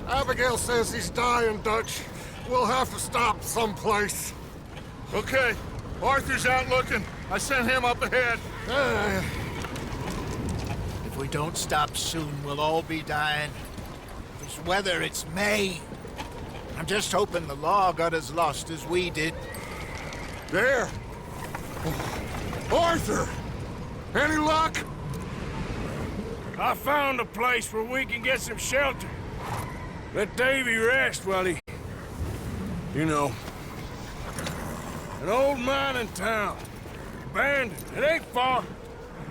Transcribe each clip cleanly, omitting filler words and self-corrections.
Abigail says he's dying, Dutch. We'll have to stop someplace. Okay. Arthur's out looking. I sent him up ahead. If we don't stop soon, we'll all be dying. This weather, it's May. I'm just hoping the law got as lost as we did. There! Arthur! Any luck? I found a place where we can get some shelter. Let Davy rest while he... You know. An old mining town. Abandoned. It ain't far.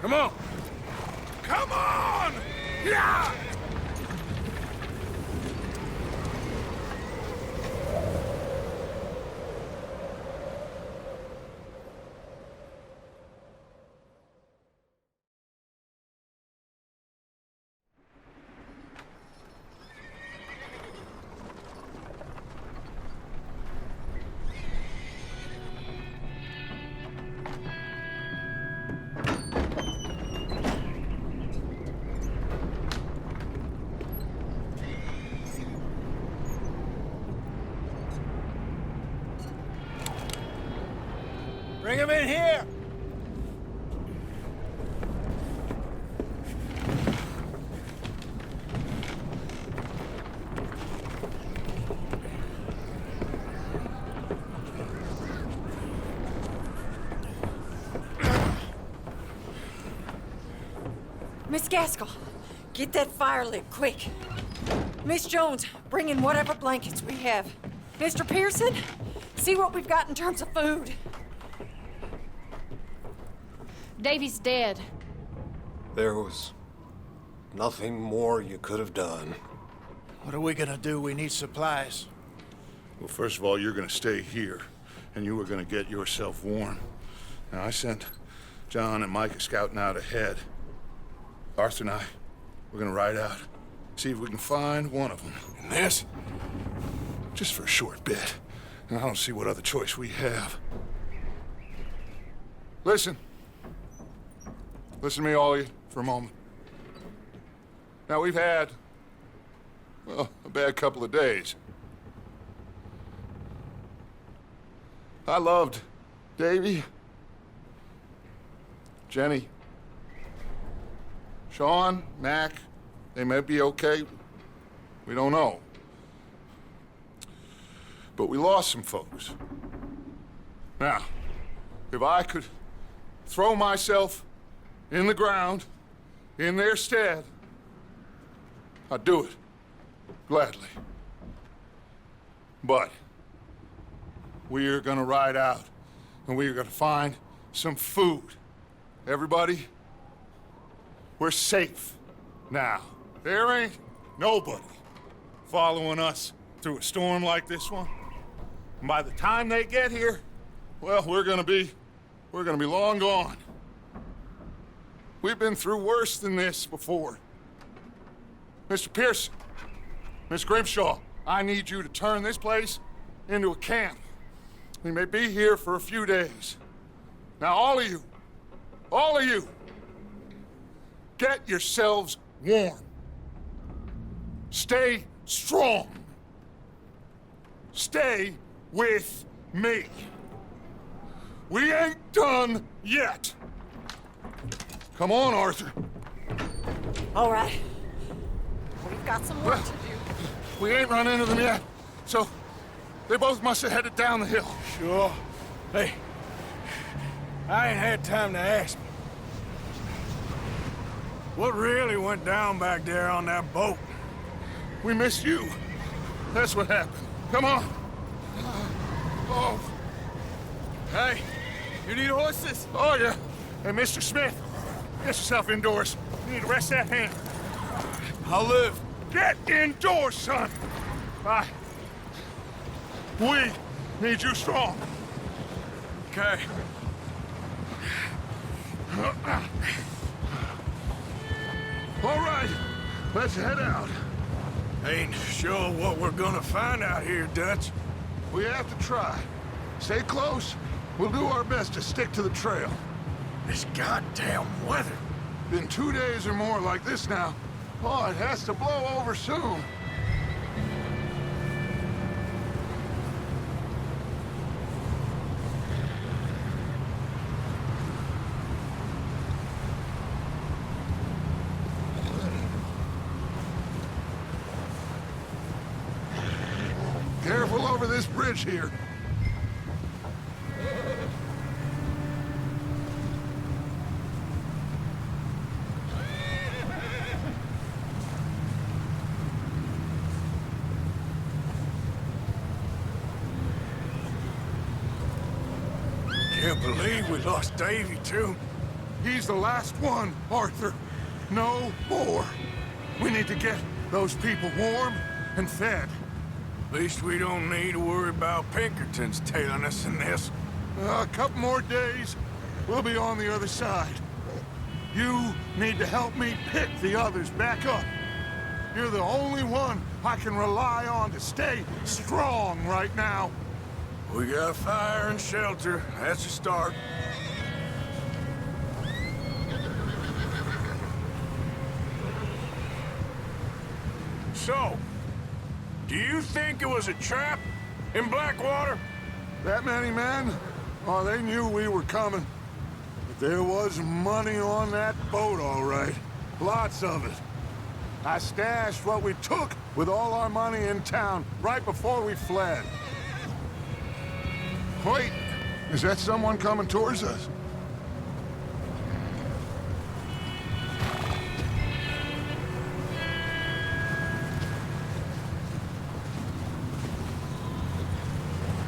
Come on. Come on! Yeah! Bring him in here! Miss Gaskell, get that fire lit, quick. Miss Jones, bring in whatever blankets we have. Mr. Pearson, see what we've got in terms of food. Davy's dead. There was nothing more you could have done. What are we gonna do? We need supplies. Well, first of all, you're gonna stay here, and you were gonna get yourself warm. Now, I sent John and Micah scouting out ahead. Arthur and I, we're gonna ride out, see if we can find one of them. And this, just for a short bit. And I don't see what other choice we have. Listen, Listen to me, all of you, for a moment. Now, we've had, well, a bad couple of days. I loved Davy, Jenny, Sean, Mac. They may be okay. We don't know. But we lost some folks. Now, if I could throw myself in the ground in their stead, I'd do it gladly. But we are gonna ride out and we are gonna find some food. Everybody, we're safe now. There ain't nobody following us through a storm like this one. And by the time they get here, well, we're gonna be long gone. We've been through worse than this before. Mr. Pearson, Miss Grimshaw, I need you to turn this place into a camp. We may be here for a few days. Now, all of you, get yourselves warm. Stay strong. Stay with me. We ain't done yet. Come on, Arthur. All right. We've got some work to do. We ain't run into them yet, so they both must have headed down the hill. Sure. Hey, I ain't had time to ask. What really went down back there on that boat? We missed you. That's what happened. Come on. Oh. Hey, you need horses? Oh, yeah. Hey, Mr. Smith, get yourself indoors. You need to rest that hand. I'll live. Get indoors, son. We need you strong. Okay. All right, let's head out. Ain't sure what we're gonna find out here, Dutch. We have to try. Stay close. We'll do our best to stick to the trail. This goddamn weather. Been 2 days or more like this now. Oh, it has to blow over soon. Careful over this bridge here. Can't believe we lost Davy, too. He's the last one, Arthur. No more. We need to get those people warm and fed. At least we don't need to worry about Pinkertons tailing us in this. A couple more days, we'll be on the other side. You need to help me pick the others back up. You're the only one I can rely on to stay strong right now. We got fire and shelter. That's a start. So, do you think it was a trap in Blackwater? That many men? Oh, they knew we were coming. But there was money on that boat, all right. Lots of it. I stashed what we took with all our money in town right before we fled. Wait, is that someone coming towards us?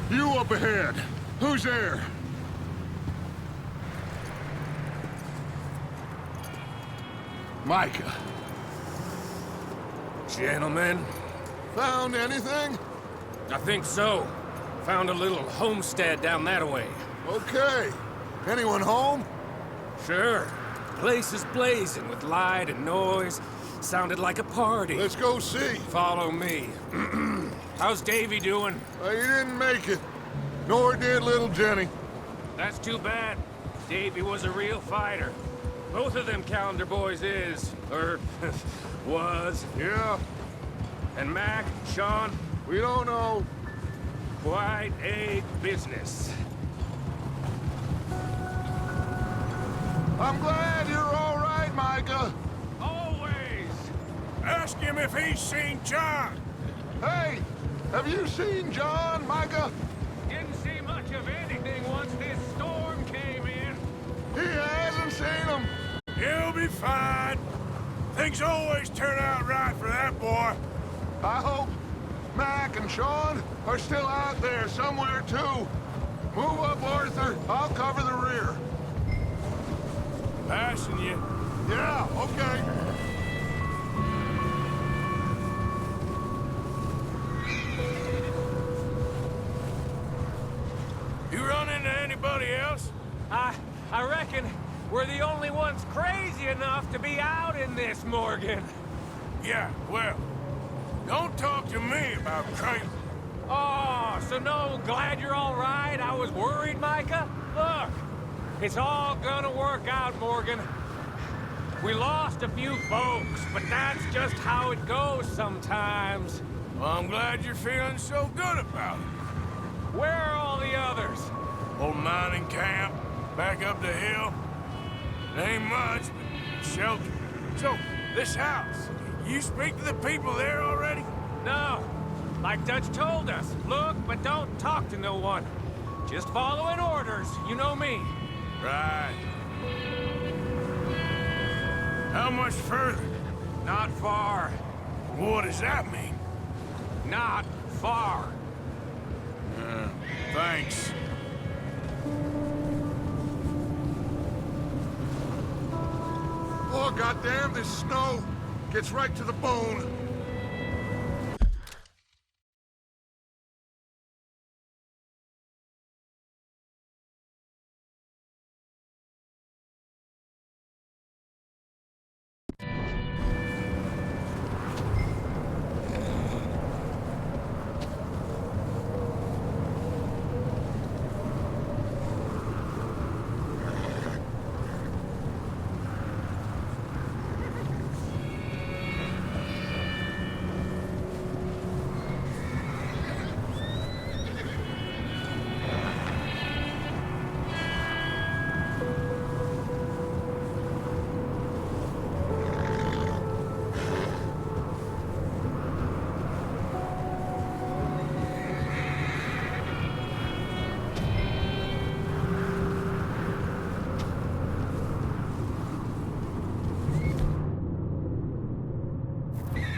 You up ahead. Who's there? Micah. Gentlemen, Found anything? I think so. Found a little homestead down that way. Okay. Anyone home? Sure. Place is blazing with light and noise. Sounded like a party. Let's go see. Follow me. How's Davy doing? He didn't make it. Nor did little Jenny. That's too bad. Davy was a real fighter. Both of them Calendar boys is, or was. Yeah, And Mac, Sean, we don't know. quite a business. I'm glad you're all right, Micah. Always! Ask him if he's seen John. Hey, have you seen John, Micah? Didn't see much of anything once this storm came in. He hasn't seen him. He'll be fine. Things always turn out right for that boy. I hope Mac and Sean are still out there somewhere, too. Move up, Arthur. I'll cover the rear. Passing you. Yeah, okay. You run into anybody else? I reckon we're the only ones crazy enough to be out in this, Morgan. Yeah, well, don't talk to me about crazy. Oh, so no, glad you're all right? I was worried, Micah. Look, it's all gonna work out, Morgan. We lost a few folks, but that's just how it goes sometimes. Well, I'm glad you're feeling so good about it. Where are all the others? Old mining camp, back up the hill. It ain't much, but shelter. So, this house, you speak to the people there already? No, like Dutch told us. Look, but don't talk to no one. Just following orders, you know me. Right. How much further? Not far. What does that mean? Not far. Thanks. Oh, goddamn, this snow gets right to the bone.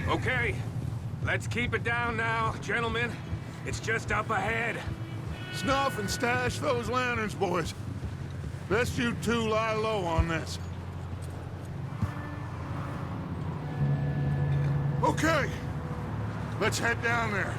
Okay, let's keep it down now, gentlemen. It's just up ahead. Snuff and stash those lanterns, boys. Best you two lie low on this. Okay, let's head down there.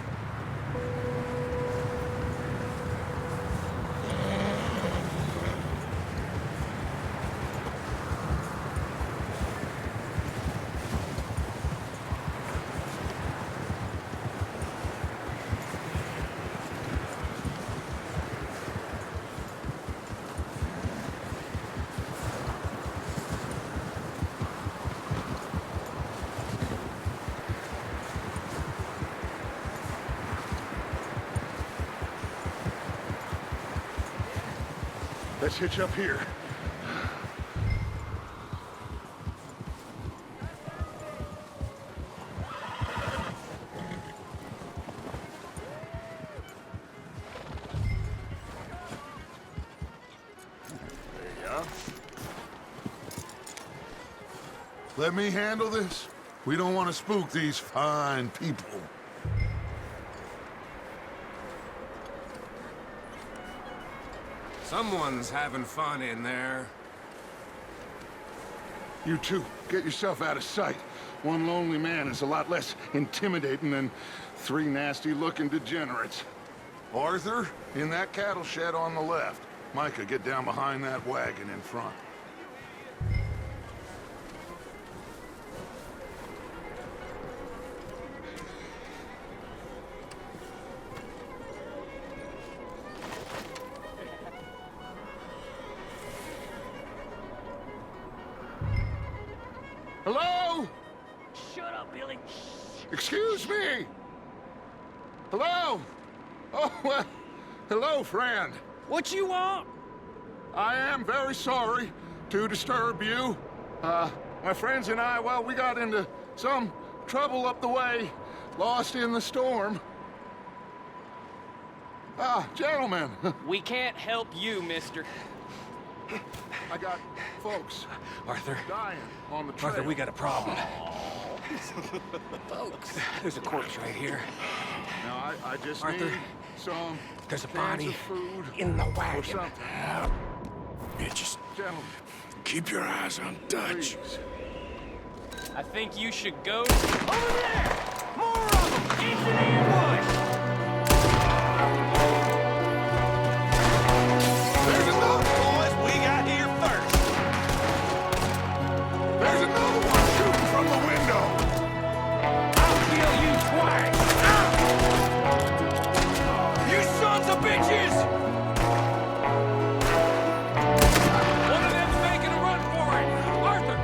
Let's hitch up here. Let me handle this. We don't want to spook these fine people. Someone's having fun in there. You two, get yourself out of sight. One lonely man is a lot less intimidating than three nasty-looking degenerates. Arthur, in that cattle shed on the left. Micah, get down behind that wagon in front. Hello? Shut up, Billy. Excuse me? Hello? Oh, well, hello, friend. What you want? I am very sorry to disturb you. My friends and I, well, we got into some trouble up the way, lost in the storm. Gentlemen, We can't help you, mister. I got folks Arthur. dying on the trail. Arthur, we got a problem. Folks. There's a corpse right here. Now, I just Arthur, need some there's a cans body of food in the or wagon. something. Yeah, just Gentlemen, keep your eyes on Dutch. please. I think you should go. Over there! More of them! Into the ambush! There's another Boys, we got here first. There's another one shooting from the window. I'll kill you twice! You sons of bitches! One of them's making a run for it! Arthur!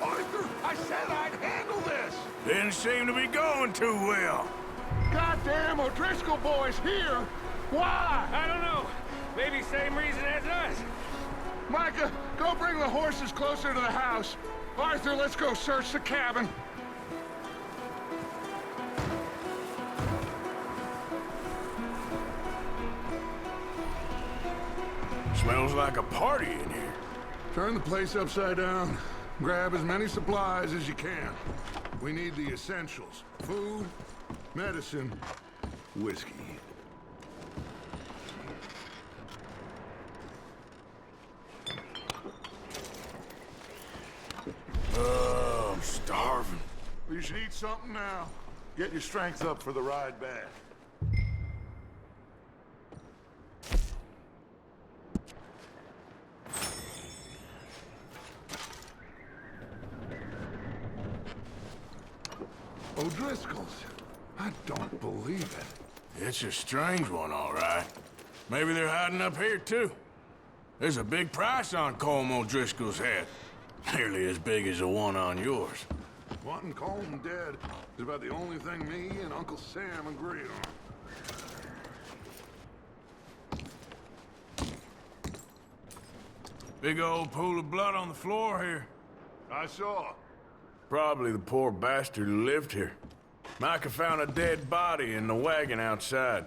Arthur, I said I'd handle this. Didn't seem to be going too well. Goddamn O'Driscoll boys here. Why? I don't know. Maybe same reason as us. Micah, go bring the horses closer to the house. Arthur, let's go search the cabin. Smells like a party in here. Turn the place upside down. Grab as many supplies as you can. We need the essentials. Food, medicine, whiskey. Oh, I'm starving. You should eat something now. Get your strength up for the ride back. O'Driscoll's. I don't believe it. It's a strange one, all right. Maybe they're hiding up here, too. There's a big price on Colm O'Driscoll's head. Nearly as big as the one on yours. Wanting Colm dead is about the only thing me and Uncle Sam agree on. Big old pool of blood on the floor here. I saw. Probably the poor bastard who lived here. Micah found a dead body in the wagon outside.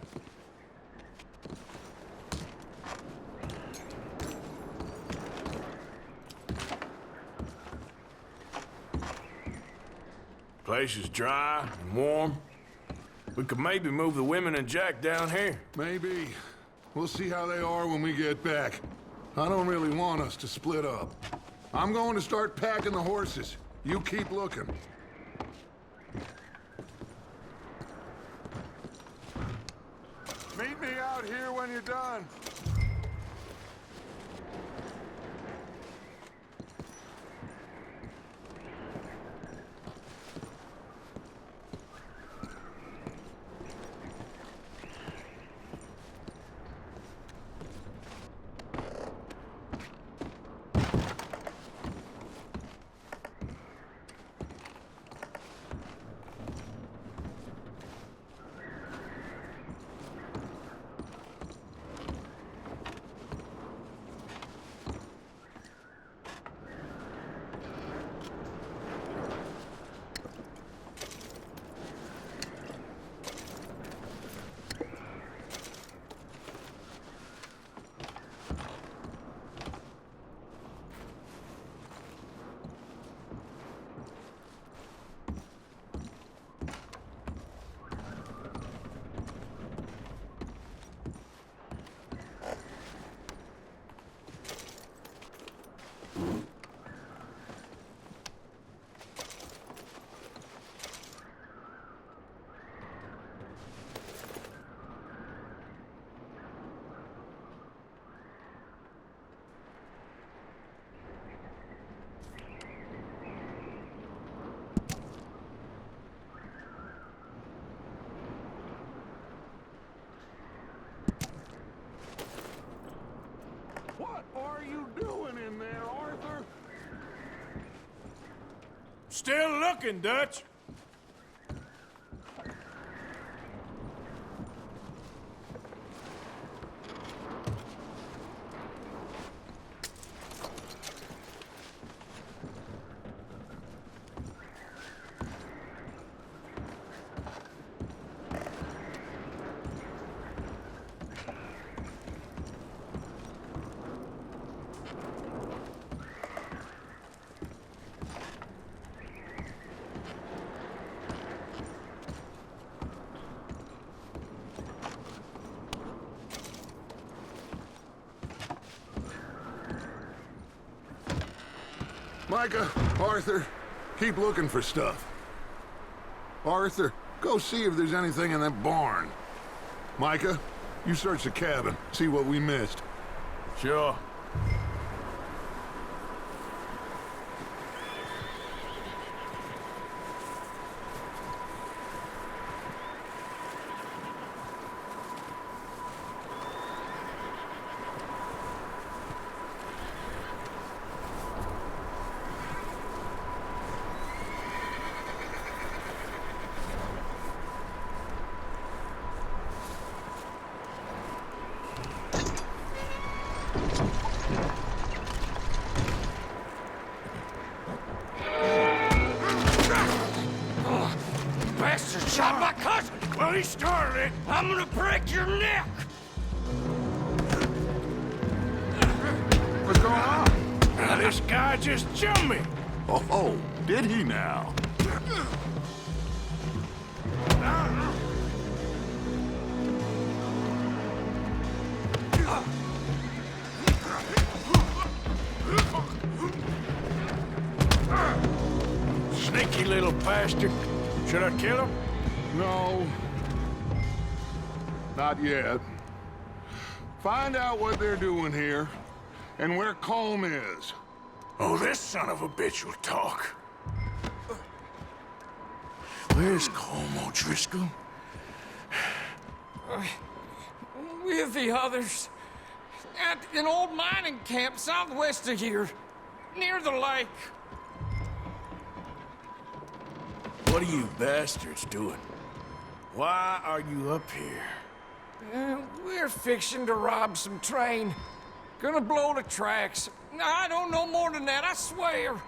Place is dry and warm. We could maybe move the women and Jack down here. Maybe. We'll see how they are when we get back. I don't really want us to split up. I'm going to start packing the horses. You keep looking. Meet me out here when you're done. Still looking, Dutch. Micah, Arthur, keep looking for stuff. Arthur, go see if there's anything in that barn. Micah, you search the cabin, see what we missed. Sure. Bastard shot my cousin! Well, he started it. I'm gonna break your neck! What's going on? Now, this guy just jumped me. Oh, did he now? Sneaky little bastard. Should I kill him? No. Not yet. Find out what they're doing here, and where Colm is. Oh, this son of a bitch will talk. Where's Colm O'Driscoll? With the others. At an old mining camp southwest of here. Near the lake. What are you bastards doing? Why are you up here? We're fixing to rob some train. Gonna blow the tracks. I don't know more than that, I swear.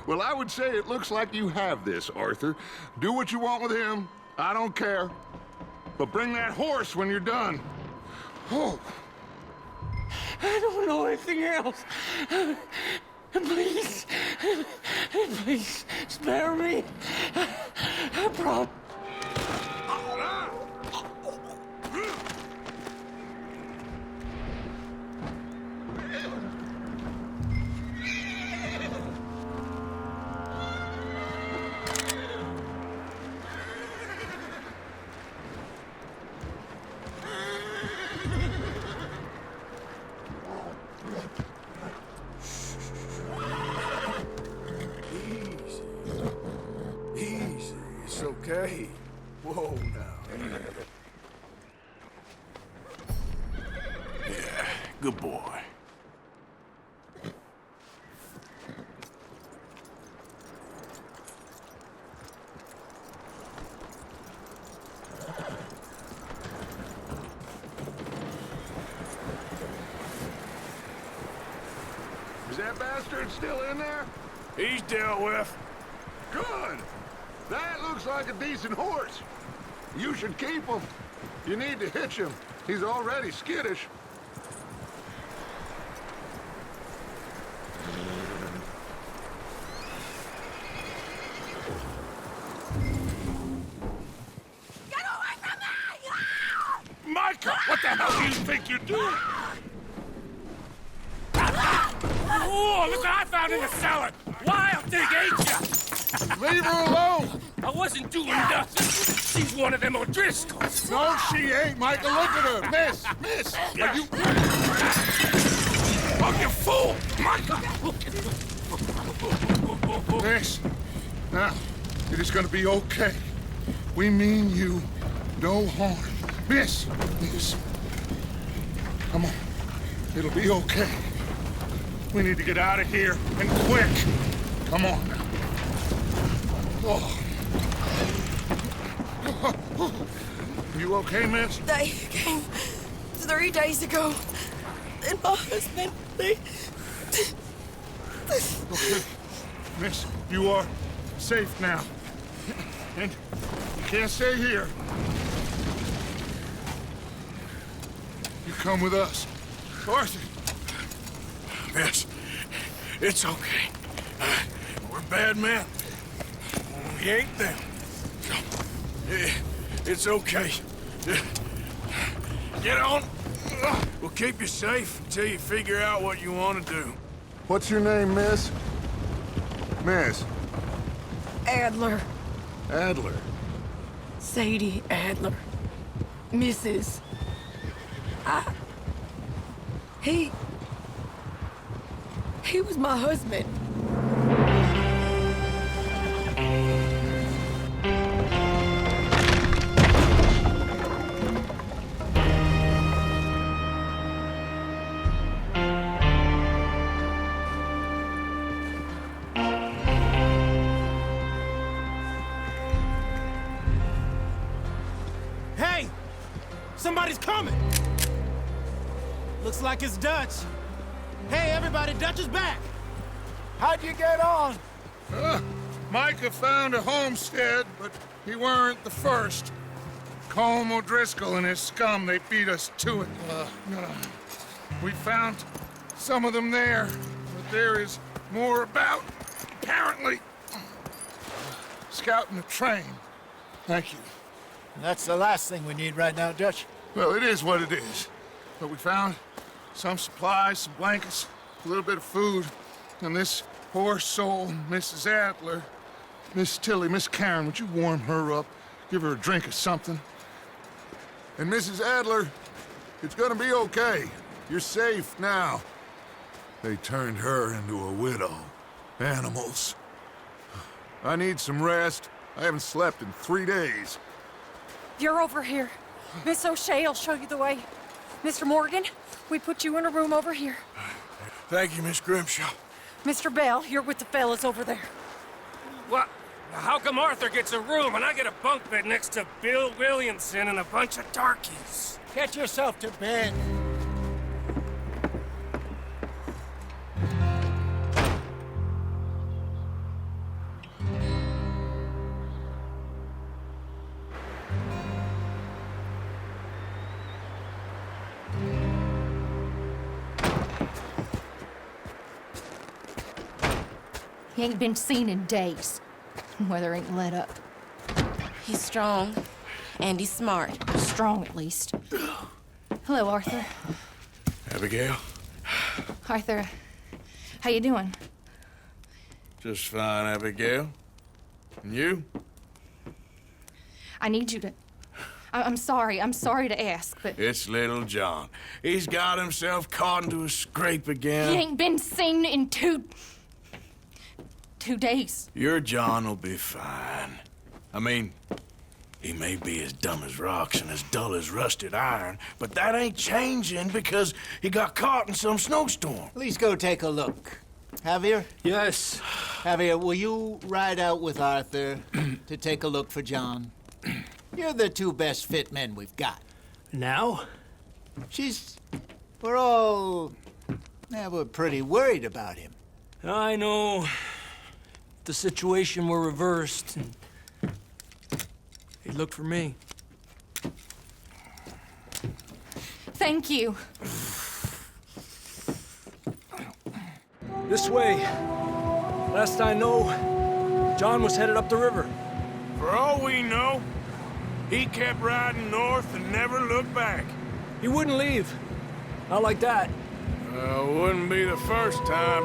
Well, I would say it looks like you have this, Arthur. Do what you want with him. I don't care. But bring that horse when you're done. Oh. I don't know anything else. Please. Please, spare me. I promise. Easy. It's okay. Whoa, now. Yeah, good boy. Is that bastard still in there? He's dealt with. Good. That looks like a decent horse. You should keep him. You need to hitch him. He's already skittish. Get away from me! Micah, what the hell do you think you're doing? Oh, look what I found in the cellar! Wild thing, ain't ya? Leave her alone! I wasn't doing nothing. She's one of them O'Driscolls. No, she ain't, Micah. Look at her. Miss. Are you... Oh, you fool! Micah! Miss. Now, it is gonna be okay. We mean you no harm. Miss. Come on. It'll be okay. We need to get out of here, and quick. Come on now. Oh. You okay, miss? They came 3 days ago. And my husband, they... Okay. Miss, you are safe now. And you can't stay here. You come with us. Arthur. Miss, it's okay. We're bad men. We ain't them. It's okay. Get on. We'll keep you safe until you figure out what you want to do. What's your name, miss? Miss. Adler. Adler. Sadie Adler. Mrs. He was my husband. Hey! Somebody's coming! Looks like it's Dutch. Hey, everybody, Dutch is back! How'd you get on? Micah found a homestead, but he weren't the first. Colm O'Driscoll and his scum, they beat us to it. We found some of them there, but there is more about, apparently. Scouting the train. Thank you. That's the last thing we need right now, Dutch. Well, it is what it is. But we found some supplies, some blankets, a little bit of food, and this poor soul, Mrs. Adler, Miss Tilly, Miss Karen, would you warm her up? Give her a drink or something? And Mrs. Adler, it's gonna be okay. You're safe now. They turned her into a widow. Animals. I need some rest. I haven't slept in 3 days. You're over here. Miss O'Shea will show you the way. Mr. Morgan, we put you in a room over here. Thank you, Miss Grimshaw. Mr. Bell, you're with the fellas over there. What? How come Arthur gets a room and I get a bunk bed next to Bill Williamson and a bunch of darkies? Get yourself to bed. He ain't been seen in days. Weather ain't let up. He's strong, and he's smart. Strong, at least. Hello, Arthur. Abigail? Arthur, how you doing? Just fine, Abigail. And you? I need you to... I'm sorry to ask, but... It's little John. He's got himself caught into a scrape again. He ain't been seen in 2 days. Your John will be fine. I mean, he may be as dumb as rocks and as dull as rusted iron, but that ain't changing because he got caught in some snowstorm. Please go take a look. Javier? Yes. Javier, will you ride out with Arthur to take a look for John? You're the 2 best fit men we've got. Now? We're pretty worried about him. I know. If the situation were reversed, and he'd look for me. Thank you. This way. Last I know, John was headed up the river. For all we know, he kept riding north and never looked back. He wouldn't leave. Not like that. Wouldn't be the first time.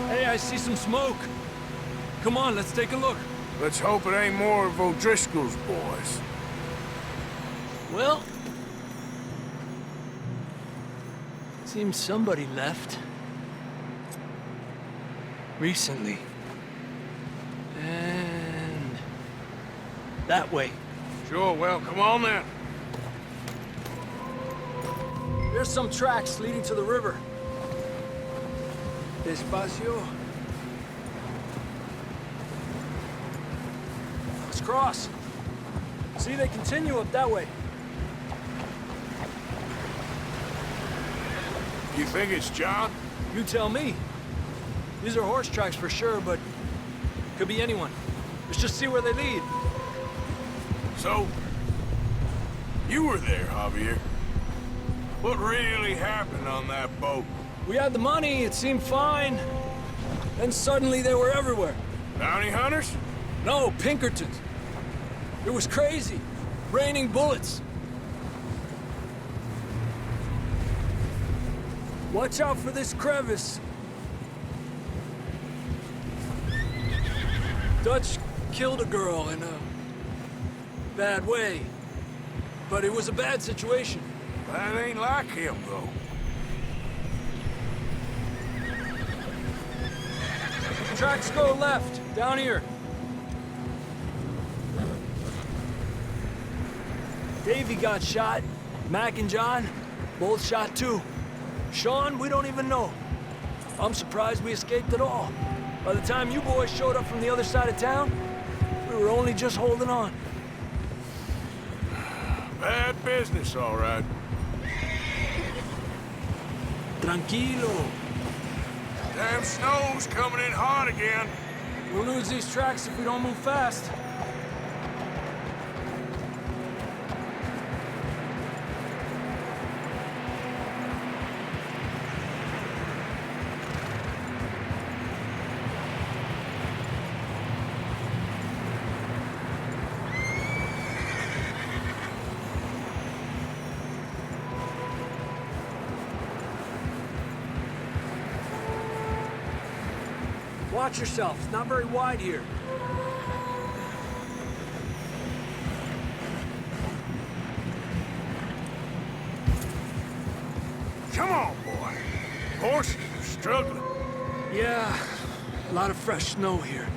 Hey, I see some smoke. Come on, let's take a look. Let's hope it ain't more of O'Driscoll's boys. Well... seems somebody left. Recently. And... that way. Sure, well, come on then. There's some tracks leading to the river. Despacio. Let's cross. See, they continue up that way. You think it's John? You tell me. These are horse tracks for sure, but could be anyone. Let's just see where they lead. So, you were there, Javier. What really happened on that boat? We had the money, it seemed fine. Then suddenly they were everywhere. Bounty hunters? No, Pinkertons. It was crazy. Raining bullets. Watch out for this crevice. Dutch killed a girl in a bad way. But it was a bad situation. That ain't like him, though. Tracks go left, down here. Davey got shot. Mac and John, both shot too. Sean, we don't even know. I'm surprised we escaped at all. By the time you boys showed up from the other side of town, we were only just holding on. Bad business, all right. Tranquilo. Damn snow's coming in hard again. We'll lose these tracks if we don't move fast. Watch yourself. It's not very wide here. Come on, boy. Horses are struggling. Yeah, a lot of fresh snow here.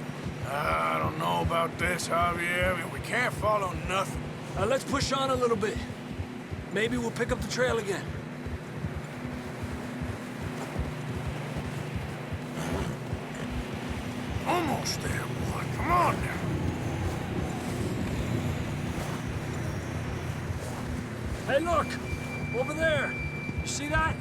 I don't know about this, Javier. I mean, we can't follow nothing. Let's push on a little bit. Maybe we'll pick up the trail again. Almost there, boy. Come on now. Hey, look! Over there! You see that?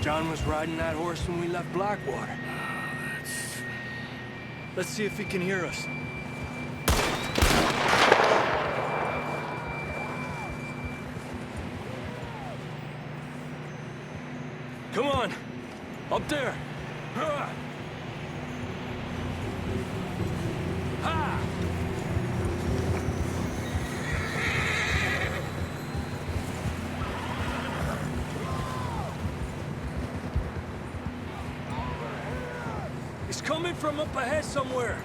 John was riding that horse when we left Blackwater. Let's see if he can hear us. Come on! Up there! Ha! Ha! He's coming from up ahead somewhere.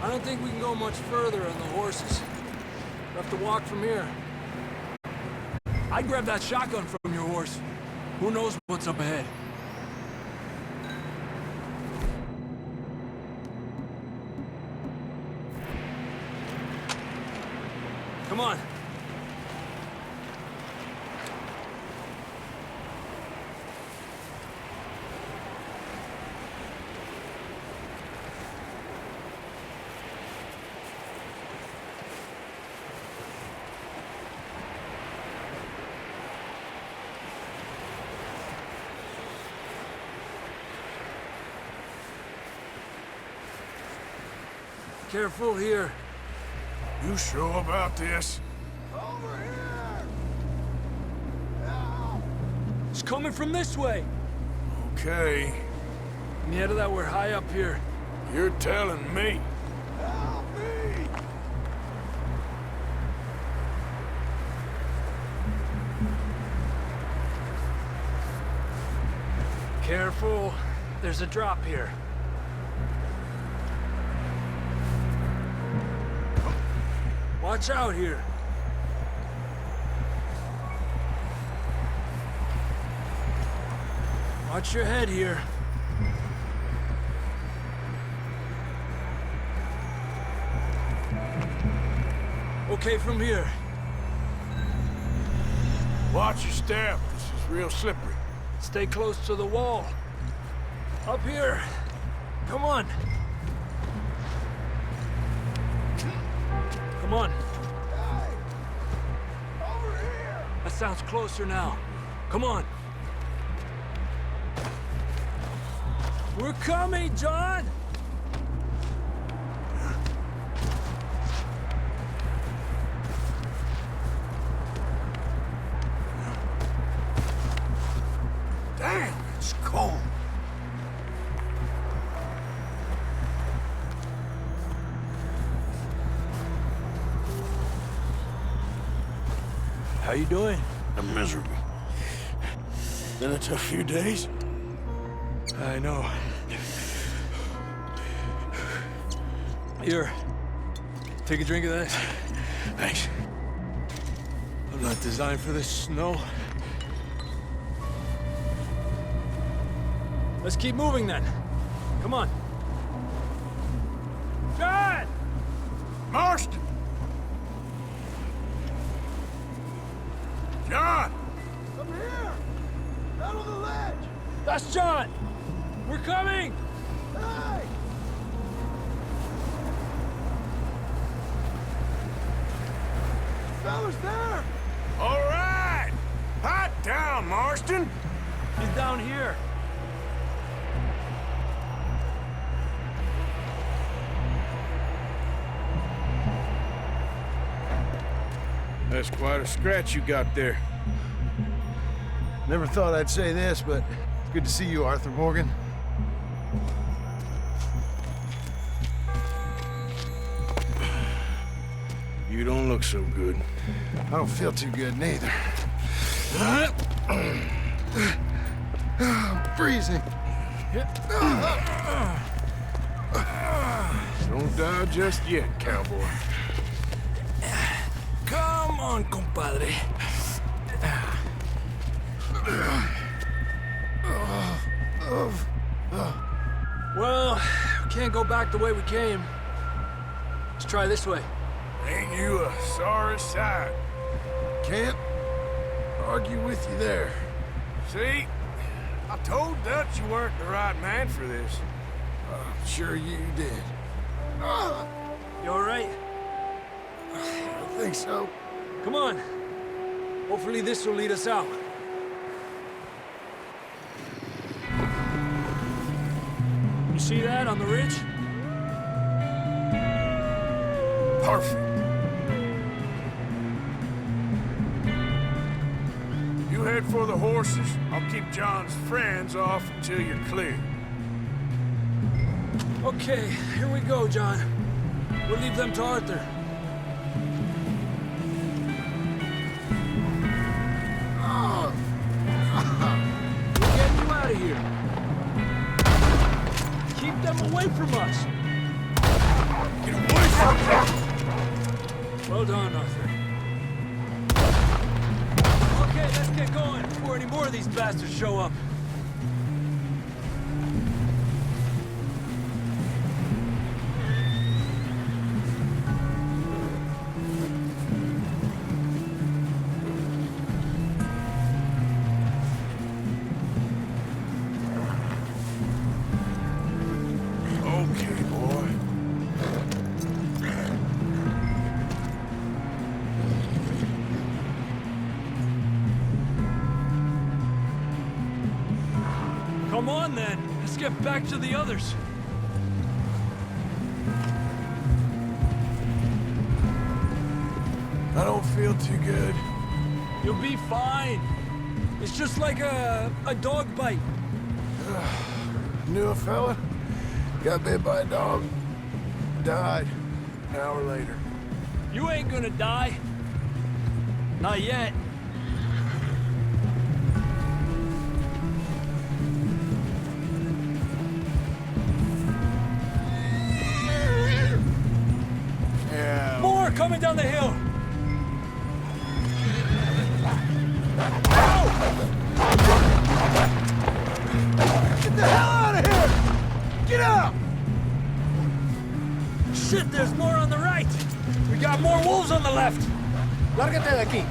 I don't think we can go much further on the horses. We'll have to walk from here. I'd grab that shotgun from your horse. Who knows what's up ahead? Come on. Careful here. You sure about this? It's coming from this way. Okay. Mierda, that we're high up here. You're telling me. Careful. There's a drop here. Watch out here. Watch your head here. Okay, from here. Watch your step. This is real slippery. Stay close to the wall. Up here. Come on. Come on. Over here! That sounds closer now. Come on. We're coming, John! Damn, it's cold. How you doing? I'm miserable. Been a tough few days. I know. Here. Take a drink of that. Thanks. I'm not designed for this snow. Let's keep moving then. Come on. John! Marston! John! Come here! Out on the ledge! That's John! We're coming! Hey! Fellas there! All right! Hot down, Marston! He's down here. That's quite a scratch you got there. Never thought I'd say this, but it's good to see you, Arthur Morgan. You don't look so good. I don't feel too good, neither. I'm freezing. Don't die just yet, cowboy. Come on, compadre. Well, we can't go back the way we came. Let's try this way. Ain't you a sorry sight? Can't argue with you there. See? I told Dutch you weren't the right man for this. Sure you did. You all right? I think so. Come on. Hopefully this will lead us out. You see that on the ridge? Perfect. You head for the horses. I'll keep John's friends off until you're clear. Okay, here we go, John. We'll leave them to Arthur. We're getting you out of here. Keep them away from us. Get away from me! Well done, Arthur. Okay, let's get going before any more of these bastards show up. Okay, boy. Come on, then. Let's get back to the others. I don't feel too good. You'll be fine. It's just like a dog bite. Knew a fella, got bit by a dog, died an hour later. You ain't gonna die. Not yet. coming down the hill! Get the hell out of here! Get out! Shit, there's more on the right! We got more wolves on the left! Lárgate de aquí.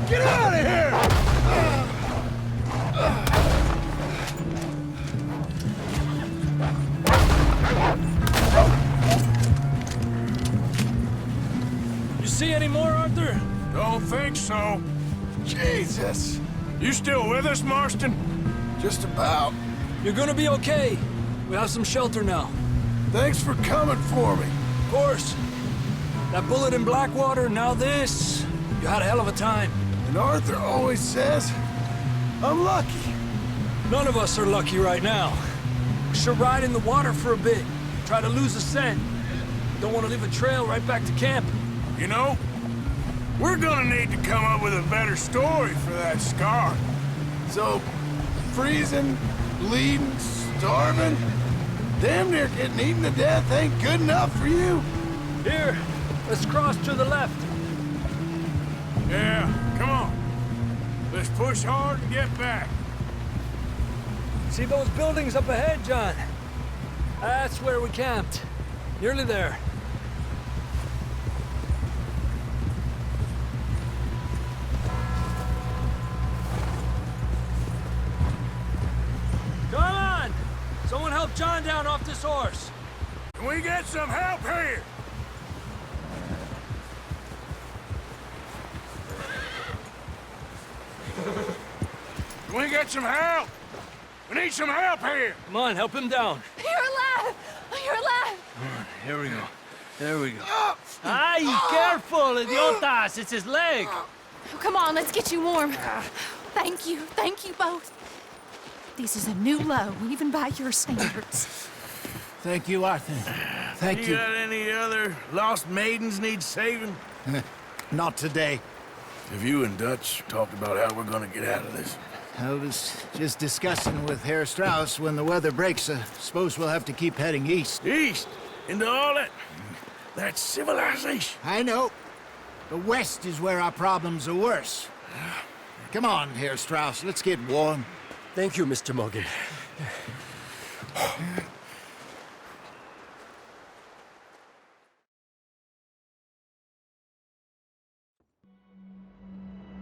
Get out of here! You see any more, Arthur? Don't think so. Jesus! You still with us, Marston? Just about. You're gonna be okay. We have some shelter now. Thanks for coming for me. Of course. That bullet in Blackwater, now this. You had a hell of a time. And Arthur always says, I'm lucky. None of us are lucky right now. We should ride in the water for a bit. Try to lose the scent. Don't want to leave a trail right back to camp. You know, we're gonna need to come up with a better story for that scar. So, freezing, bleeding, starving, damn near getting eaten to death ain't good enough for you? Here, let's cross to the left. Yeah, come on. Let's push hard and get back. See those buildings up ahead, John? That's where we camped. Nearly there. Come on! Someone help John down off this horse. Can we get some help here? Can we get some help? We need some help here! Come on, help him down. You're alive! You're alive! Here we go. There we go. Ay, careful, idiotas! It's his leg! Oh, come on, let's get you warm. Thank you both. This is a new low, even by your standards. Thank you, Arthur. Thank you. got any other lost maidens need saving? Not today. Have you and Dutch talked about how we're gonna get out of this? I was just discussing with Herr Strauss when the weather breaks. Suppose we'll have to keep heading east. East? Into all that civilization? I know. The west is where our problems are worse. Come on, Herr Strauss, let's get warm. Thank you, Mr. Morgan.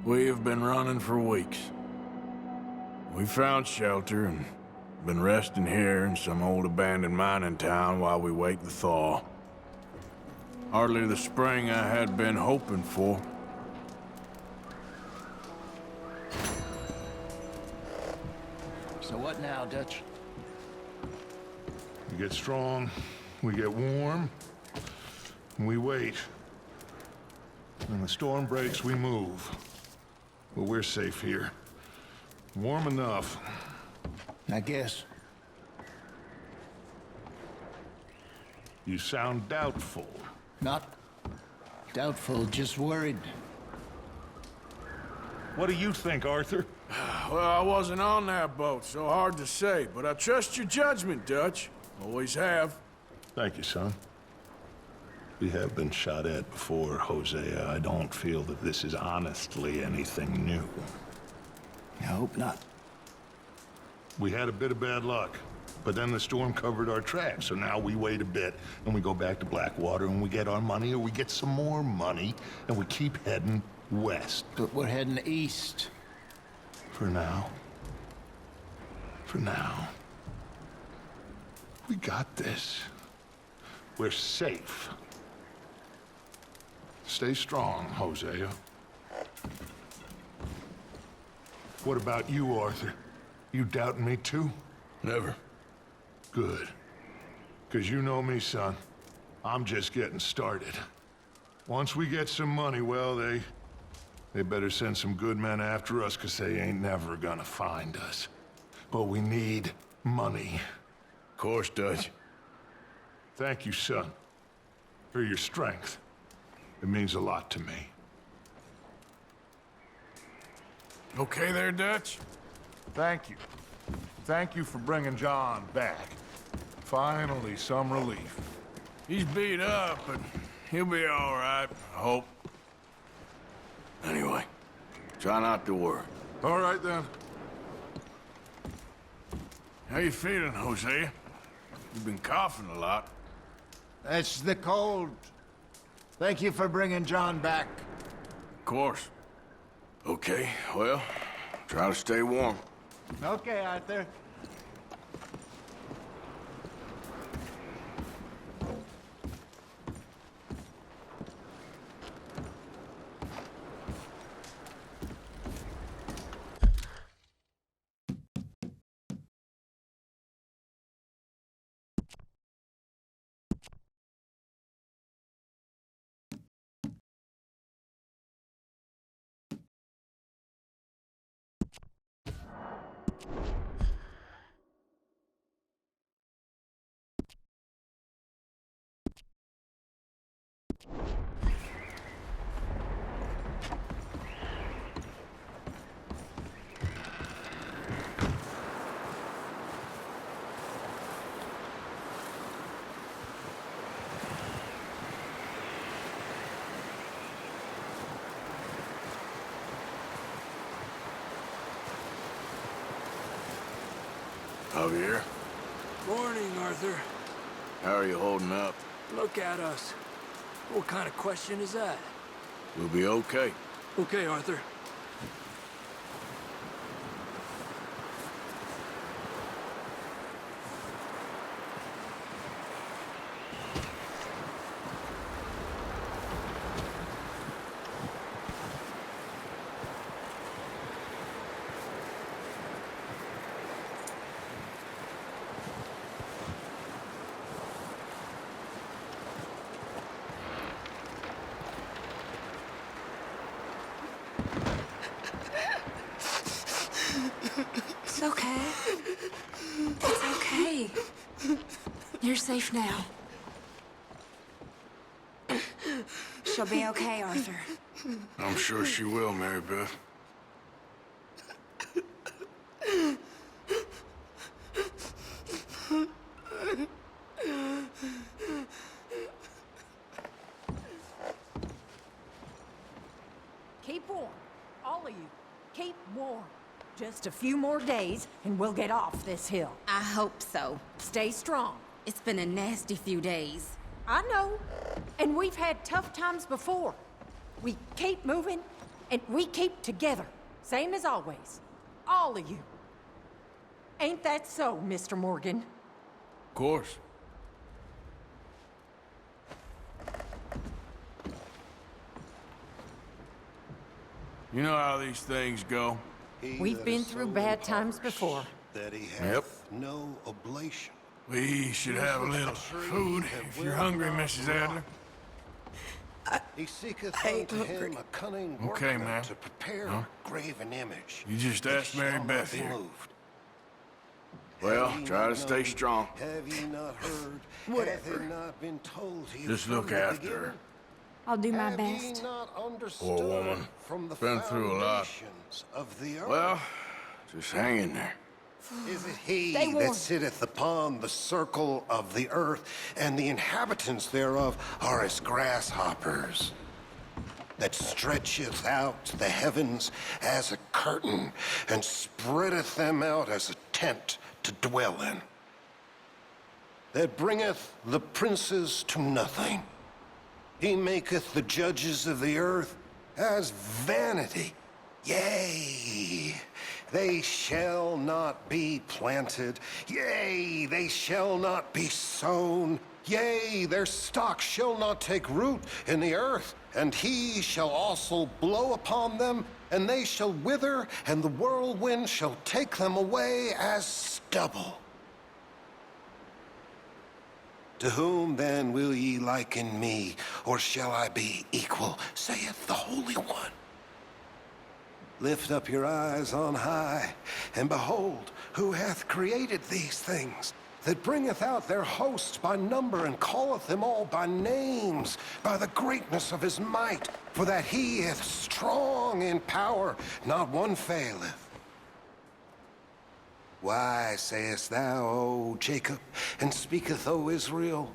We have been running for weeks. We found shelter and been resting here in some old abandoned mining town while we wait the thaw. Hardly the spring I had been hoping for. So what now, Dutch? We get strong, we get warm, and we wait. When the storm breaks, we move. But we're safe here. Warm enough. I guess. You sound doubtful. Not doubtful, just worried. What do you think, Arthur? Well, I wasn't on that boat, so hard to say, but I trust your judgment, Dutch. Always have. Thank you, son. We have been shot at before, Hosea. I don't feel that this is honestly anything new. I hope not. We had a bit of bad luck, but then the storm covered our tracks, so now we wait a bit, and we go back to Blackwater, and we get our money, or we get some more money, and we keep heading west. But we're heading east. For now. For now. We got this. We're safe. Stay strong, Hosea. What about you, Arthur? You doubting me too? Never. Good. 'Cause you know me, son. I'm just getting started. Once we get some money, well, they better send some good men after us, 'cause they ain't never gonna find us. But we need money. Of course, Dutch. Thank you, son, for your strength. It means a lot to me. Okay there, Dutch? Thank you. Thank you for bringing John back. Finally, some relief. He's beat up, but He'll be all right, I hope. Anyway, try not to worry. All right, then. How you feeling, Hosea? You've been coughing a lot. It's the cold. Thank you for bringing John back. Of course. Okay, well, try to stay warm. Okay, Arthur. Javier, Morning, Arthur. how are you holding up? Look at us. What kind of question is that? We'll be okay. Okay, Arthur. It's okay. It's okay. You're safe now. She'll be okay, Arthur. I'm sure she will, Mary Beth. Keep warm. All of you. Keep warm. Just a few more days, and we'll get off this hill. I hope so. Stay strong. It's been a nasty few days. I know. And we've had tough times before. We keep moving, and we keep together. Same as always. All of you. Ain't that so, Mr. Morgan? Of course. You know how these things go. We've been through bad times before. That he Yep. hath no oblation. We should have a little food if you're hungry, Mrs. Adler. He seeketh unto him a cunning Okay, workman ma'am. to prepare Huh? a graven image. You just that asked Mary shall not Beth be here. moved. Well, Have ye try to not stay known? strong. Have ye not heard? Hath it not been told to you Just from look the after her. beginning? I'll do my Have ye best. not understood Poor woman. from the Been through a lot. foundations of the earth? Well, just hang in there. Is it he Stay warm. that sitteth upon the circle of the earth, and the inhabitants thereof are as grasshoppers? That stretcheth out the heavens as a curtain, and spreadeth them out as a tent to dwell in? That bringeth the princes to nothing. He maketh the judges of the earth as vanity. Yea, they shall not be planted. Yea, they shall not be sown. Yea, their stock shall not take root in the earth. And he shall also blow upon them, and they shall wither, and the whirlwind shall take them away as stubble. To whom then will ye liken me, or shall I be equal, saith the Holy One? Lift up your eyes on high, and behold, who hath created these things, that bringeth out their host by number, and calleth them all by names, by the greatness of his might, for that he is strong in power, not one faileth. Why sayest thou, O Jacob, and speaketh, O Israel?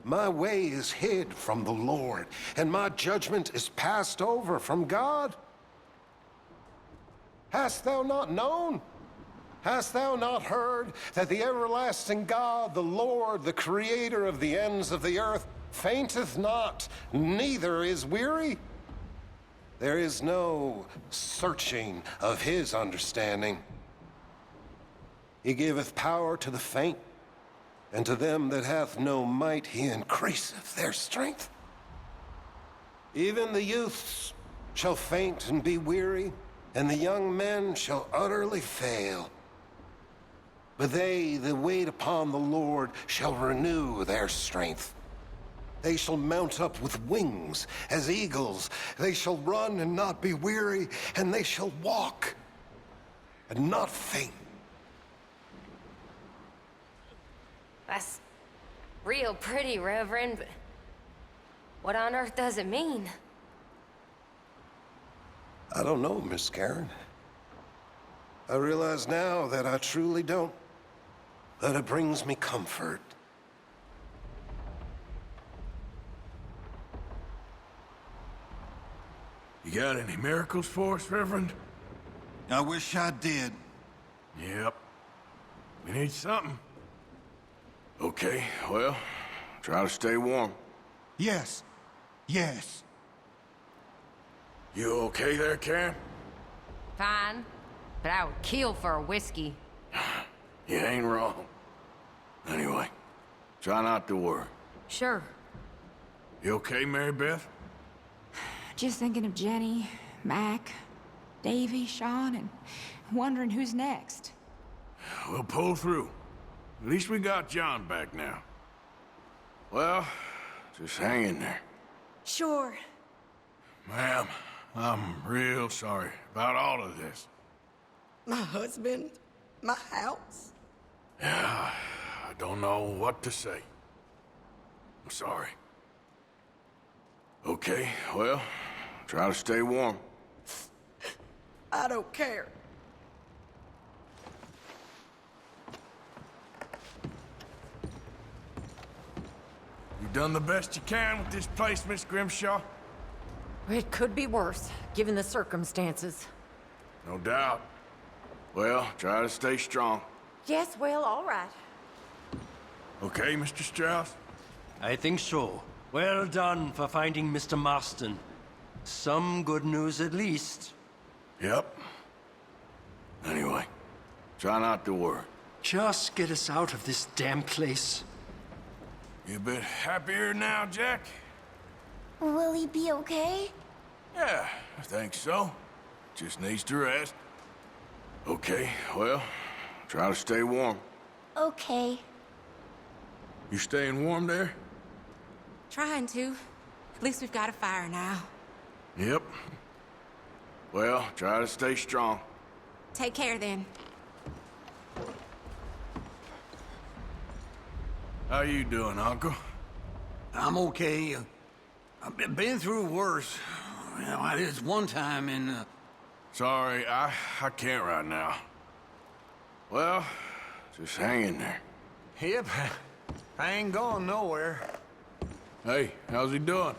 My way is hid from the Lord, and my judgment is passed over from God. Hast thou not known? Hast thou not heard that the everlasting God, the Lord, the creator of the ends of the earth, fainteth not, neither is weary? There is no searching of his understanding. He giveth power to the faint, and to them that hath no might he increaseth their strength. Even the youths shall faint and be weary, and the young men shall utterly fail. But they that wait upon the Lord shall renew their strength. They shall mount up with wings as eagles. They shall run and not be weary, and they shall walk and not faint. That's real pretty, Reverend, but what on earth does it mean? I don't know, Miss Karen. I realize now that I truly don't. That it brings me comfort. You got any miracles for us, Reverend? I wish I did. Yep. We need something. Okay, well, try to stay warm. Yes. Yes. You okay there, Karen? Fine, but I would kill for a whiskey. You ain't wrong. Anyway, try not to worry. Sure. You okay, Mary Beth? Just thinking of Jenny, Mac, Davy, Sean, and wondering who's next. We'll pull through. At least we got John back now. Well, just hang in there. Sure. Ma'am, I'm real sorry about all of this. My husband, my house. Yeah, I don't know what to say. I'm sorry. Okay, well, try to stay warm. I don't care. You've done the best you can with this place, Miss Grimshaw. It could be worse, given the circumstances. No doubt. Well, try to stay strong. Yes, well, all right. Okay, Mr. Strauss? I think so. Well done for finding Mr. Marston. Some good news at least. Yep. Anyway, try not to worry. Just get us out of this damn place. You a bit happier now, Jack? Will he be okay? Yeah, I think so. Just needs to rest. Okay, well, try to stay warm. Okay. You staying warm there? Trying to. At least we've got a fire now. Yep. Well, try to stay strong. Take care then. How you doing, Uncle? I'm okay. I've been through worse. You know, I did one time in... Sorry, I can't right now. Well, just hang in there. Yep. I ain't going nowhere. Hey, how's he doing?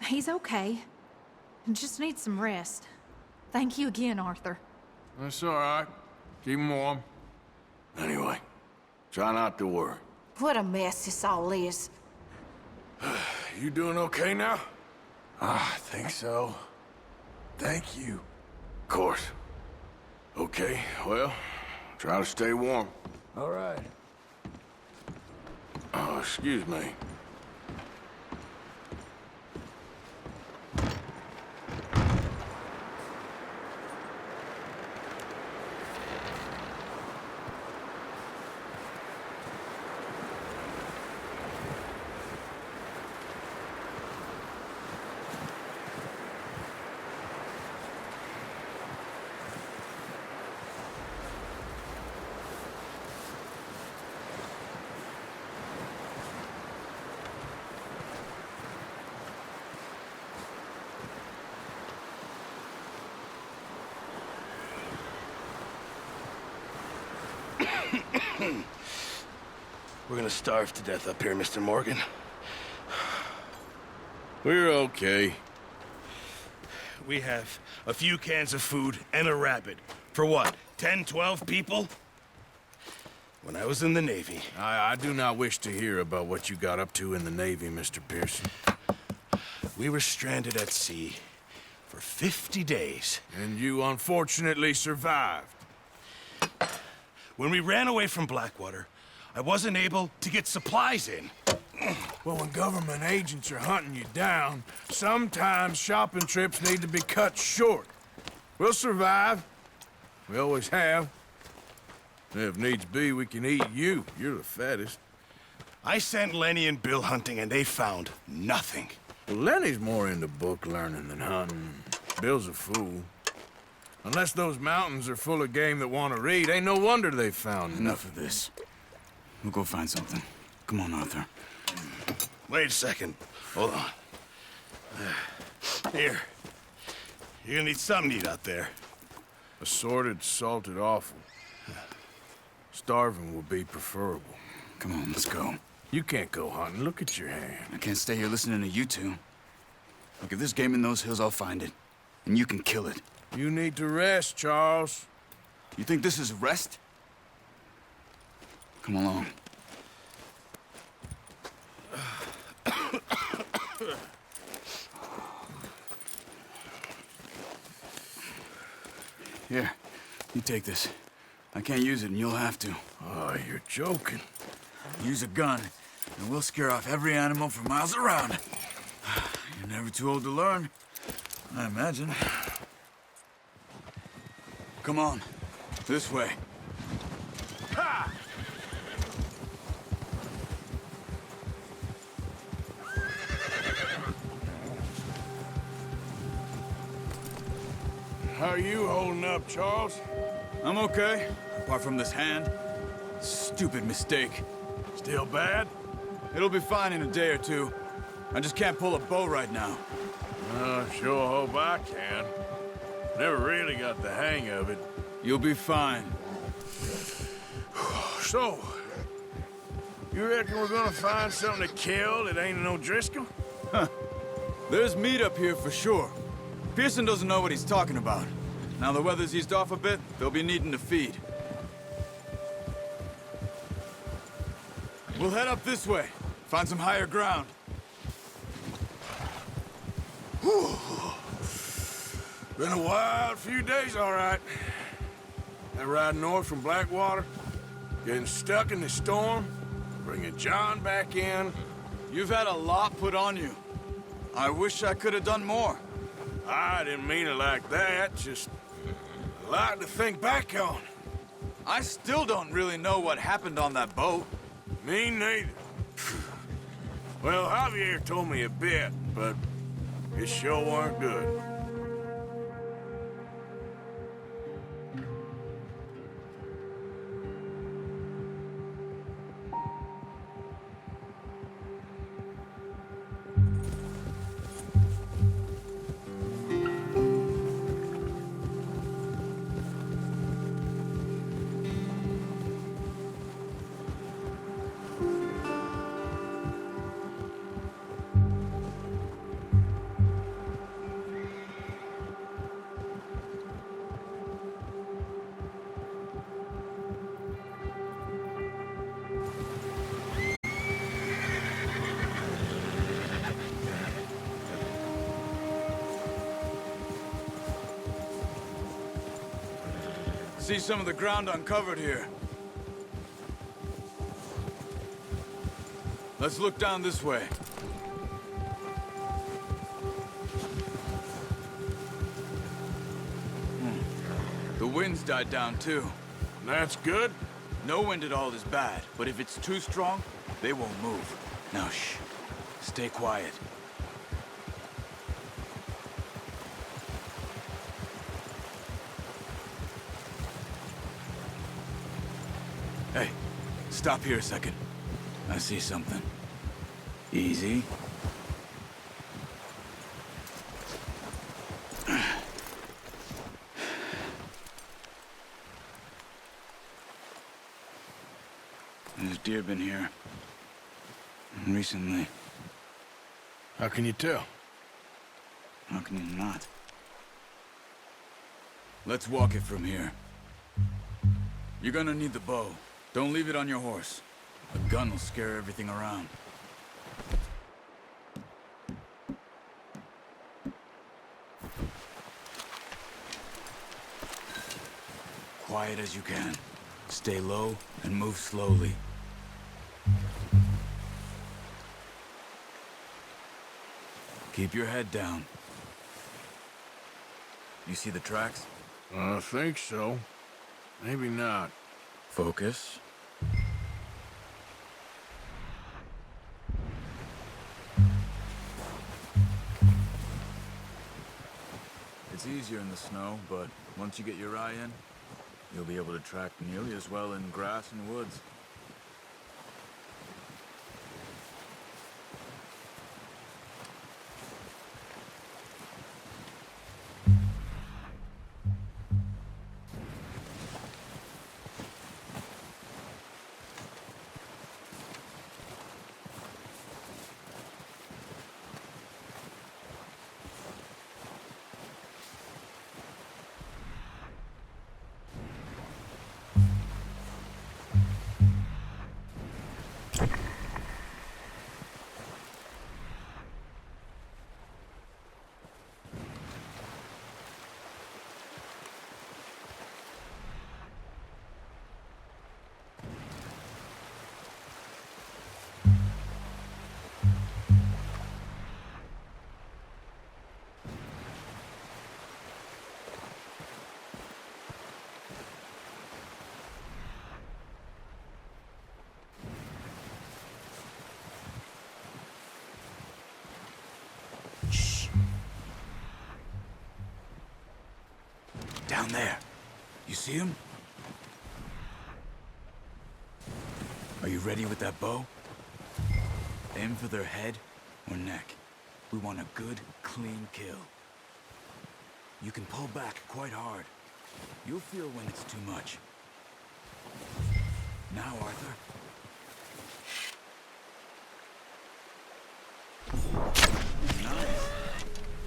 He's okay. Just needs some rest. Thank you again, Arthur. That's all right. Keep him warm. Anyway, try not to worry. What a mess this all is. You doing okay now? I think so. Thank you. Of course. Okay, well, try to stay warm. All right. Oh, excuse me. We're gonna starve to death up here, Mr. Morgan. We're okay. We have a few cans of food and a rabbit. For what, 10, 12 people? When I was in the Navy... I do not wish to hear about what you got up to in the Navy, Mr. Pearson. We were stranded at sea for 50 days. And you unfortunately survived. When we ran away from Blackwater, I wasn't able to get supplies in. Well, when government agents are hunting you down, sometimes shopping trips need to be cut short. We'll survive. We always have. If needs be, we can eat you. You're the fattest. I sent Lenny and Bill hunting, and they found nothing. Well, Lenny's more into book learning than hunting. Bill's a fool. Unless those mountains are full of game that want to read, ain't no wonder they found Enough of this. We'll go find something. Come on, Arthur. Wait a second. Hold on. Here. You're gonna need something to eat out there. Assorted, salted offal. Starving will be preferable. Come on, let's go. You can't go hunting. Look at your hand. I can't stay here listening to you two. Look, if there's game in those hills, I'll find it. And you can kill it. You need to rest, Charles. You think this is rest? Come along. Here, you take this. I can't use it, and you'll have to. Oh, you're joking. Use a gun, and we'll scare off every animal for miles around. You're never too old to learn, I imagine. Come on, this way. Ha! How are you holding up, Charles? I'm okay, apart from this hand. Stupid mistake. Still bad? It'll be fine in a day or two. I just can't pull a bow right now. Sure hope I can. Never really got the hang of it. You'll be fine. So, you reckon we're gonna find something to kill that ain't no Driscoll? Huh. There's meat up here for sure. Pearson doesn't know what he's talking about. Now the weather's eased off a bit, they'll be needing to feed. We'll head up this way. Find some higher ground. Whew. Been a wild few days, all right. That ride north from Blackwater, getting stuck in the storm, bringing John back in. You've had a lot put on you. I wish I could have done more. I didn't mean it like that, just a lot to think back on. I still don't really know what happened on that boat. Me neither. Well, Javier told me a bit, but it sure weren't good. See some of the ground uncovered here. Let's look down this way. The wind's died down too. That's good. No wind at all is bad, but if it's too strong, they won't move. Now shh, stay quiet. Hey, stop here a second. I see something. Easy. There's deer been here. Recently. How can you tell? How can you not? Let's walk it from here. You're gonna need the bow. Don't leave it on your horse. A gun will scare everything around. Quiet as you can. Stay low and move slowly. Keep your head down. You see the tracks? I think so. Maybe not. Focus. It's easier in the snow, but once you get your eye in, you'll be able to track nearly as well in grass and woods. Down there. You see him? Are you ready with that bow? Aim for their head or neck. We want a good, clean kill. You can pull back quite hard. You'll feel when it's too much. Now, Arthur. Nice.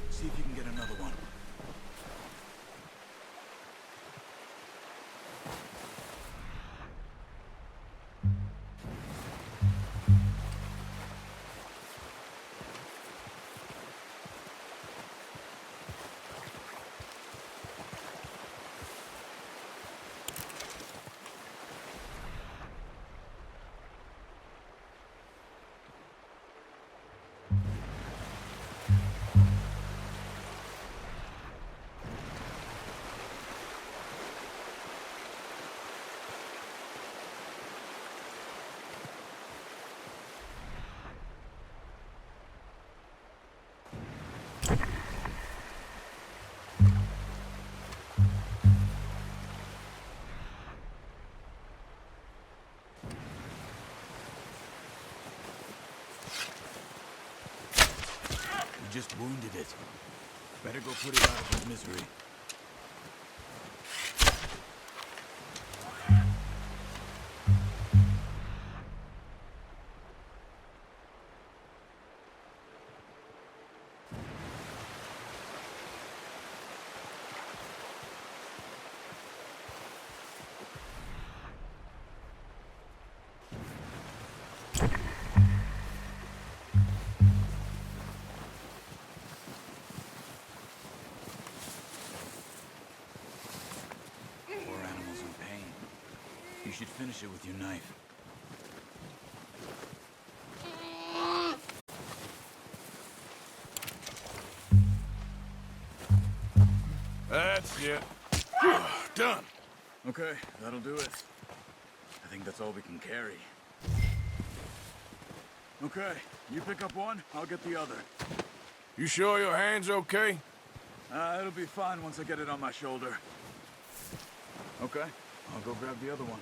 See if you can get another one. Just wounded it. Better go put it out of its misery. You should finish it with your knife. That's it. Done. Okay, that'll do it. I think that's all we can carry. Okay, you pick up one, I'll get the other. You sure your hand's okay? It'll be fine once I get it on my shoulder. Okay, I'll go grab the other one.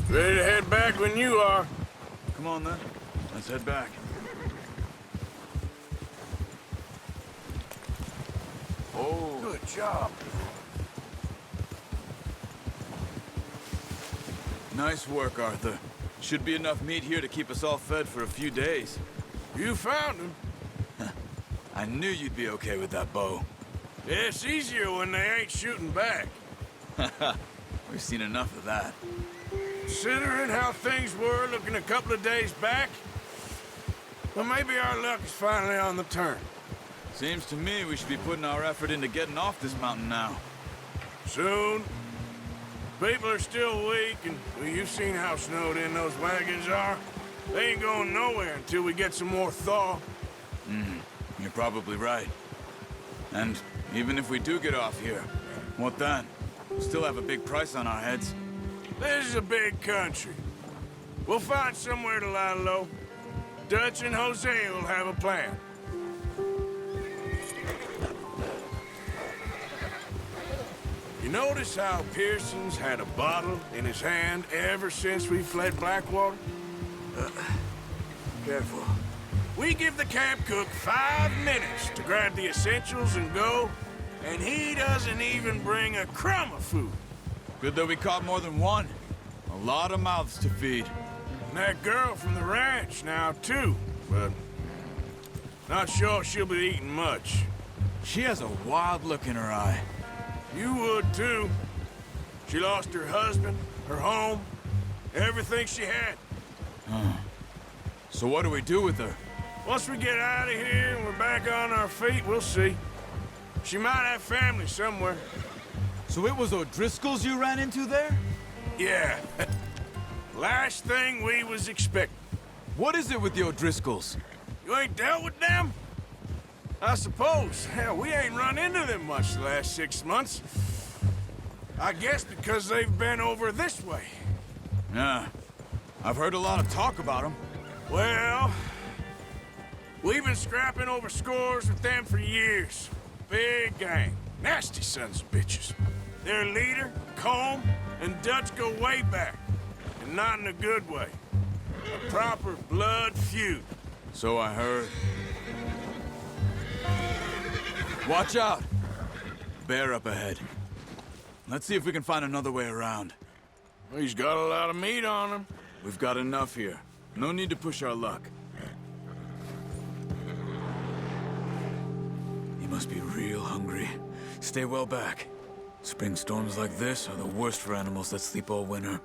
Ready to head back when you are. Come on, then. Let's head back. Oh. Good job. Nice work, Arthur. Should be enough meat here to keep us all fed for a few days. You found him. I knew you'd be okay with that bow. It's easier when they ain't shooting back. We've seen enough of that. Considering how things were looking a couple of days back, well, maybe our luck is finally on the turn. Seems to me we should be putting our effort into getting off this mountain now. Soon. People are still weak, and well, you've seen how snowed in those wagons are. They ain't going nowhere until we get some more thaw. You're probably right. And even if we do get off here, what then? We'll still have a big price on our heads. This is a big country. We'll find somewhere to lie low. Dutch and Hosea will have a plan. You notice how Pearson's had a bottle in his hand ever since we fled Blackwater? Careful. We give the camp cook 5 minutes to grab the essentials and go, and he doesn't even bring a crumb of food. Good that we caught more than one. A lot of mouths to feed. And that girl from the ranch now, too, but not sure she'll be eating much. She has a wild look in her eye. You would, too. She lost her husband, her home, everything she had. So what do we do with her? Once we get out of here and we're back on our feet, we'll see. She might have family somewhere. So it was O'Driscoll's you ran into there? Yeah. Last thing we was expecting. What is it with the O'Driscolls? You ain't dealt with them? I suppose. Hell, we ain't run into them much the last 6 months. I guess because they've been over this way. Yeah. I've heard a lot of talk about them. Well, we've been scrapping over scores with them for years. Big gang. Nasty sons of bitches. Their leader, Colm, and Dutch go way back. And not in a good way. A proper blood feud. So I heard. Watch out! Bear up ahead. Let's see if we can find another way around. He's got a lot of meat on him. We've got enough here. No need to push our luck. He must be real hungry. Stay well back. Spring storms like this are the worst for animals that sleep all winter.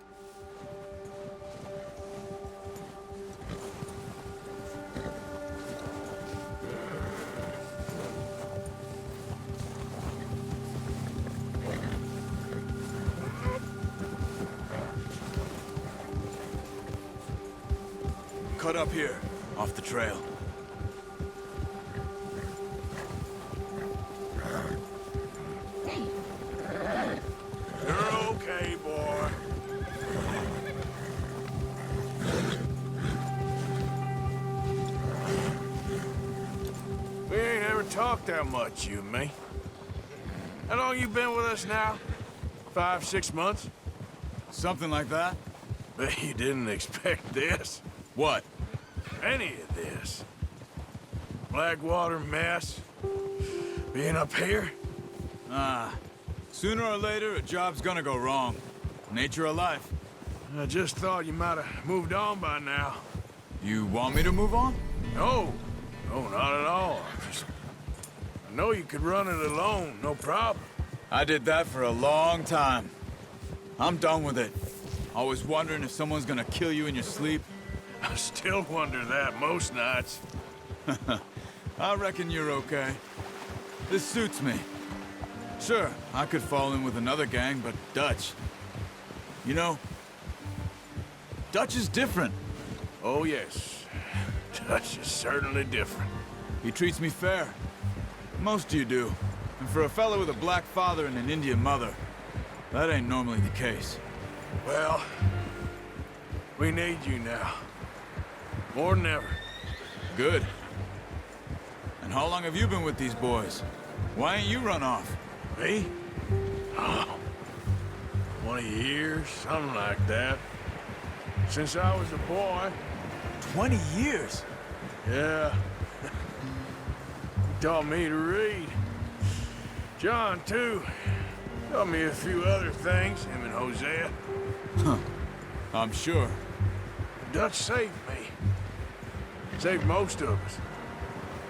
Cut up here, off the trail. You're okay, boy. We ain't ever talked that much, you and me. How long you been with us now? 5, 6 months? Something like that? Bet you didn't expect this. What? Any of this. Blackwater mess. Being up here? Sooner or later, a job's gonna go wrong. Nature of life. I just thought you might have moved on by now. You want me to move on? No. No, not at all. I know you could run it alone, no problem. I did that for a long time. I'm done with it. Always wondering if someone's gonna kill you in your sleep. I still wonder that most nights. I reckon you're okay. This suits me. Sure, I could fall in with another gang, but Dutch... You know, Dutch is different. Oh, yes. Dutch is certainly different. He treats me fair. Most of you do. And for a fellow with a black father and an Indian mother, that ain't normally the case. Well, we need you now. More than ever. Good. And how long have you been with these boys? Why ain't you run off? Me? Oh, 20 years, something like that. since I was a boy. 20 years? Yeah. He taught me to read. John, too. Taught me a few other things, him and Hosea. Huh. I'm sure. Dutch saved me. Saved most of us.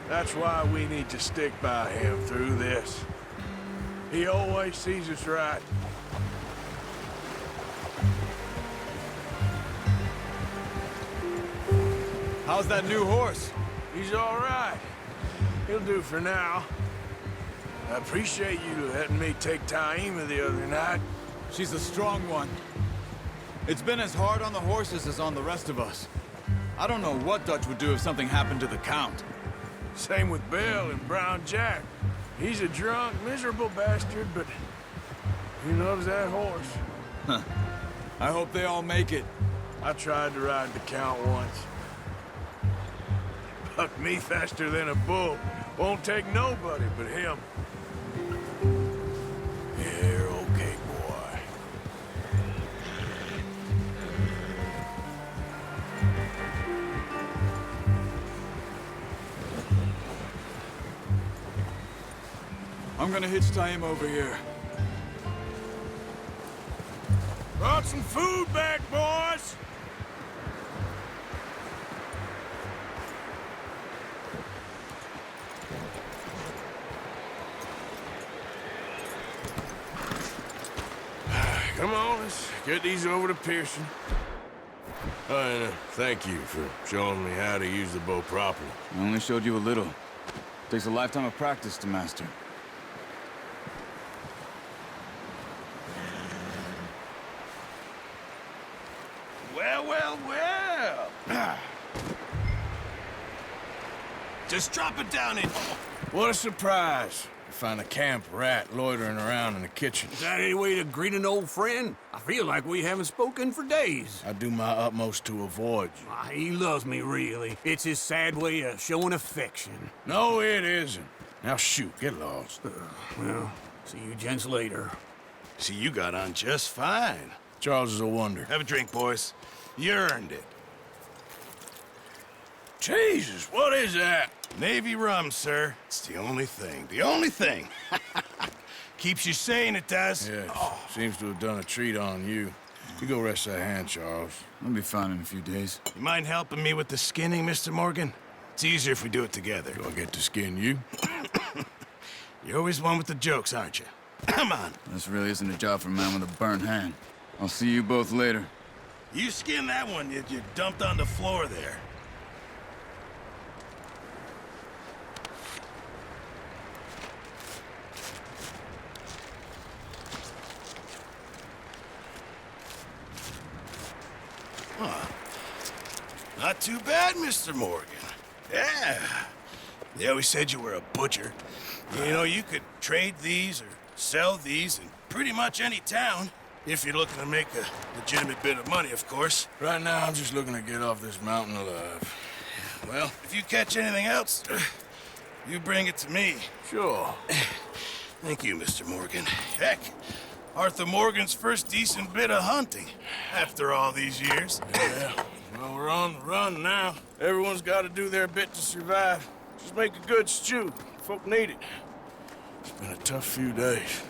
That's why we need to stick by him through this. He always sees us right. How's that new horse? He's all right. He'll do for now. I appreciate you letting me take Taima the other night. She's a strong one. It's been as hard on the horses as on the rest of us. I don't know what Dutch would do if something happened to the Count. Same with Bill and Brown Jack. He's a drunk, miserable bastard, but he loves that horse. Huh. I hope they all make it. I tried to ride the Count once. Bucked me faster than a bull. Won't take nobody but him. You're okay, boy. I'm gonna hitch Taima over here. Brought some food back, boys! Come on, let's get these over to Pearson. And thank you for showing me how to use the bow properly. I only showed you a little. Takes a lifetime of practice to master. Well, well, well. Just drop it down in. What a surprise. To find a camp rat loitering around in the kitchen. Is that any way to greet an old friend? I feel like we haven't spoken for days. I do my utmost to avoid you. He loves me, really. It's his sad way of showing affection. No, it isn't. Now shoot, get lost. Well, see you gents later. See, you got on just fine. Charles is a wonder. Have a drink, boys. You earned it. Jesus, what is that? Navy rum, sir. It's the only thing. The only thing. Keeps you sane, it does. Yeah, seems to have done a treat on you. You go rest that hand, Charles. I'll be fine in a few days. You mind helping me with the skinning, Mr. Morgan? It's easier if we do it together. Do I get to skin you? You're always one with the jokes, aren't you? Come on. This really isn't a job for a man with a burnt hand. I'll see you both later. You skin that one you dumped on the floor there. Huh. Not too bad, Mr. Morgan. Yeah. They always said you were a butcher. You know, you could trade these or sell these in pretty much any town. If you're looking to make a legitimate bit of money, of course. Right now, I'm just looking to get off this mountain alive. Well, if you catch anything else, you bring it to me. Sure. Thank you, Mr. Morgan. Heck, Arthur Morgan's first decent bit of hunting after all these years. Yeah, well, we're on the run now. Everyone's got to do their bit to survive. Just make a good stew. Folk need it. It's been a tough few days.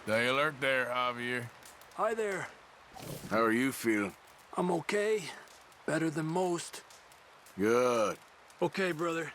Stay alert there, Javier. Hi there. How are you feeling? I'm okay. Better than most. Good. Okay, brother.